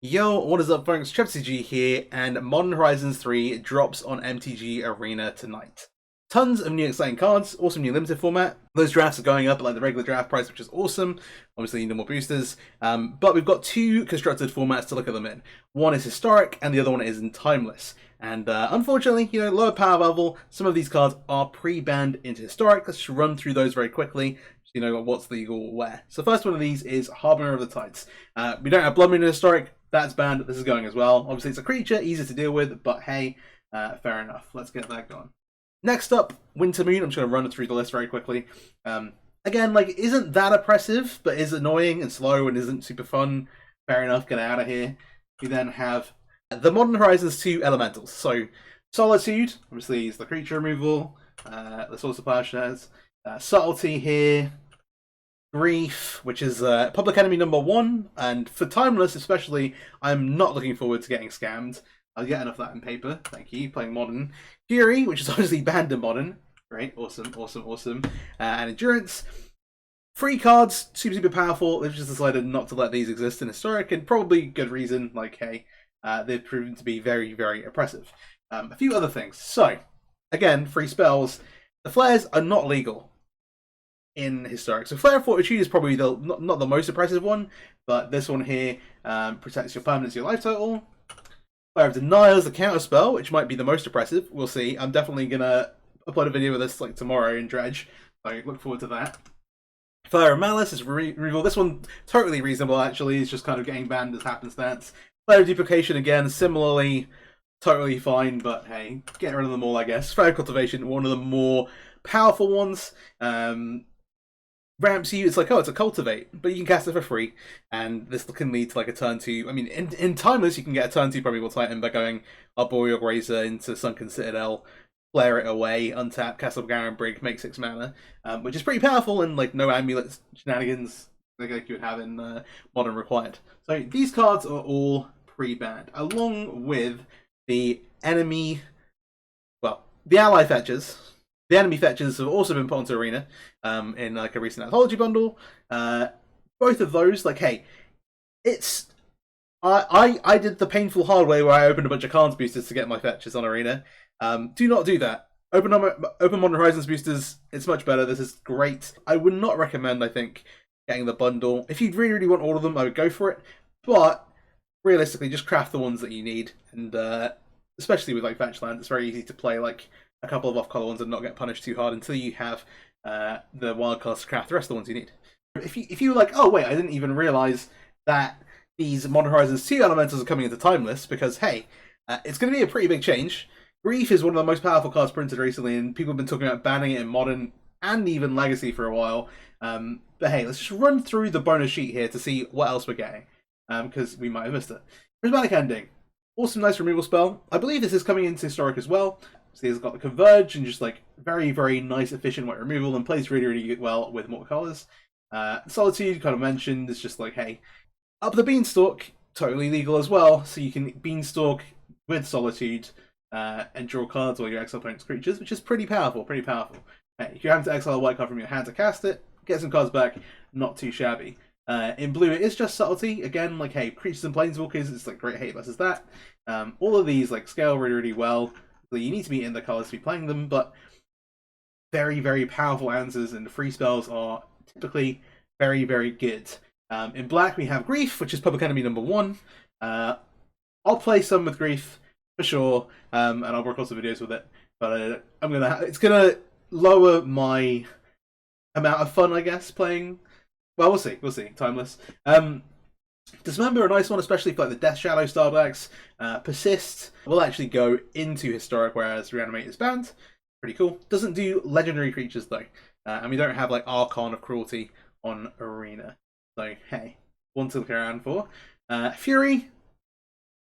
Yo, what is up folks, TripCG here, and Modern Horizons 3 drops on MTG Arena tonight. Tons of new exciting cards, awesome new limited format. Those drafts are going up at like the regular draft price, which is awesome. Obviously you need more boosters, but we've got two constructed formats to look at them in. One is Historic, and the other one is in Timeless. And unfortunately, lower power level, some of these cards are pre-banned into Historic. Let's just run through those very quickly. What's legal where. So the first one of these is Harbinger of the Tides. We don't have Blood Moon in Historic. That's banned. This is going as well. Obviously, it's a creature, easy to deal with, but hey, fair enough. Let's get that going. Next up, Winter Moon. I'm just going to run through the list very quickly. Again, isn't that oppressive, but is annoying and slow and isn't super fun. Fair enough, get out of here. We then have the Modern Horizons 2 Elementals. So, Solitude, obviously, is the creature removal. The Source of Plowshares. Subtlety here. Grief, which is public enemy number 1, and for Timeless especially, I'm not looking forward to getting scammed. I'll get enough of that in paper, thank you, playing Modern. Fury, which is obviously banned in Modern. Great, awesome. And Endurance. Free cards, super powerful. They've just decided not to let these exist in Historic, and probably good reason, hey, they've proven to be very oppressive. A few other things. So, again, free spells. The flares are not legal in Historic. So Flare of Fortitude is probably not the most oppressive one, but this one here protects your permanence, your life total. Flare of Denial is the counter spell, which might be the most oppressive. We'll see. I'm definitely gonna upload a video of this tomorrow in Dredge, so look forward to that. Flare of Malice is removal. This one totally reasonable actually. It's just kind of getting banned as happenstance. Flare of Duplication again, similarly totally fine, but hey, get rid of them all I guess. Flare of Cultivation, one of the more powerful ones. Ramps you, it's it's a cultivate, but you can cast it for free, and this can lead to a turn 2. I mean, in Timeless, you can get a turn 2 Primeval Titan by going Arboreal Grazer into Sunken Citadel, flare it away, untap, cast up Garen Brig, make 6 mana, which is pretty powerful, and no amulet shenanigans like you would have in Modern required. So these cards are all pre-banned, along with the enemy, the ally fetchers. The enemy fetchers have also been put onto Arena in a recent anthology bundle. Both of those, hey, it's I did the painful hard way where I opened a bunch of cards boosters to get my fetchers on Arena. Do not do that. Open Modern Horizons boosters. It's much better. This is great. I would not recommend, I think, getting the bundle. If you really want all of them, I would go for it. But realistically, just craft the ones that you need, and especially with fetch lands, it's very easy to play a couple of off-color ones and not get punished too hard until you have the wildcards to craft the rest of the ones you need. If you're oh wait, I didn't even realize that these Modern Horizons 2 Elementals are coming into Timeless, because hey, it's going to be a pretty big change. Grief is one of the most powerful cards printed recently, and people have been talking about banning it in Modern and even Legacy for a while. But hey, let's just run through the bonus sheet here to see what else we're getting, because we might have missed it. Prismatic Ending. Awesome, nice removal spell. I believe this is coming into Historic as well. So it's got the Converge and just very nice, efficient white removal, and plays really well with more colors. Solitude, kind of mentioned, is just hey, up the Beanstalk, totally legal as well. So you can Beanstalk with Solitude and draw cards while you exile opponent's creatures, which is pretty powerful, Hey, if you're having to exile a white card from your hand to cast it, get some cards back, not too shabby. In blue, it is just Subtlety. Again, hey, creatures and planeswalkers, it's great hate versus that. All of these scale really well. So you need to be in the colors to be playing them, but very powerful answers, and the free spells are typically very good. In black, we have Grief, which is public enemy number 1. I'll play some with Grief for sure, and I'll record some videos with it. But it's gonna lower my amount of fun, I guess, playing. Well, we'll see. Timeless. Dismember, a nice one, especially for the Death Shadow style decks. Persist will actually go into Historic, whereas Reanimate is banned. Pretty cool. Doesn't do legendary creatures though, and we don't have Archon of Cruelty on Arena. So hey, one to look around for. Fury,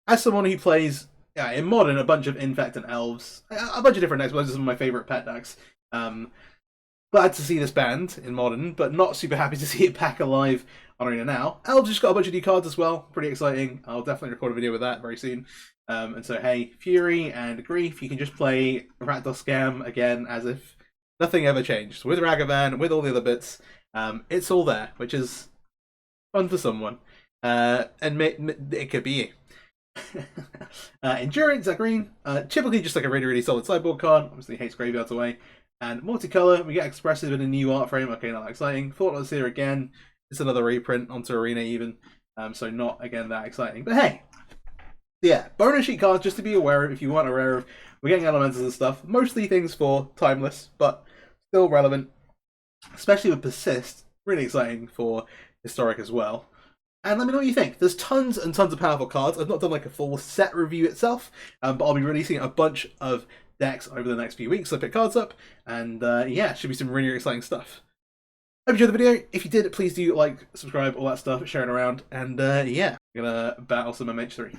as someone who plays in Modern a bunch of Infect and Elves, a bunch of different decks. Those are some of my favorite pet decks. Glad to see this banned in Modern, but not super happy to see it back alive on Arena now. Elves just got a bunch of new cards as well. Pretty exciting. I'll definitely record a video with that very soon. And so, hey, Fury and Grief, you can just play Rakdos Scam again as if nothing ever changed. With Ragavan, with all the other bits, it's all there, which is fun for someone. and it could be you. Endurance at green, typically just like a really, really solid sideboard card. Obviously hates graveyards away. And multicolor, we get expressive in a new art frame. Okay, not that exciting. Thoughtless here again. It's another reprint onto Arena even. So not, again, that exciting. But hey, yeah, bonus sheet cards just to be aware of if you weren't aware of. We're getting elementals and stuff. Mostly things for Timeless, but still relevant. Especially with Persist. Really exciting for Historic as well. And let me know what you think. There's tons and tons of powerful cards. I've not done like a full set review itself, but I'll be releasing a bunch of decks over the next few weeks. So I pick cards up, and yeah, it should be some really, really exciting stuff. Hope you enjoyed the video. If you did, please do like, subscribe, all that stuff, share it around, and yeah, I'm gonna battle some MH3.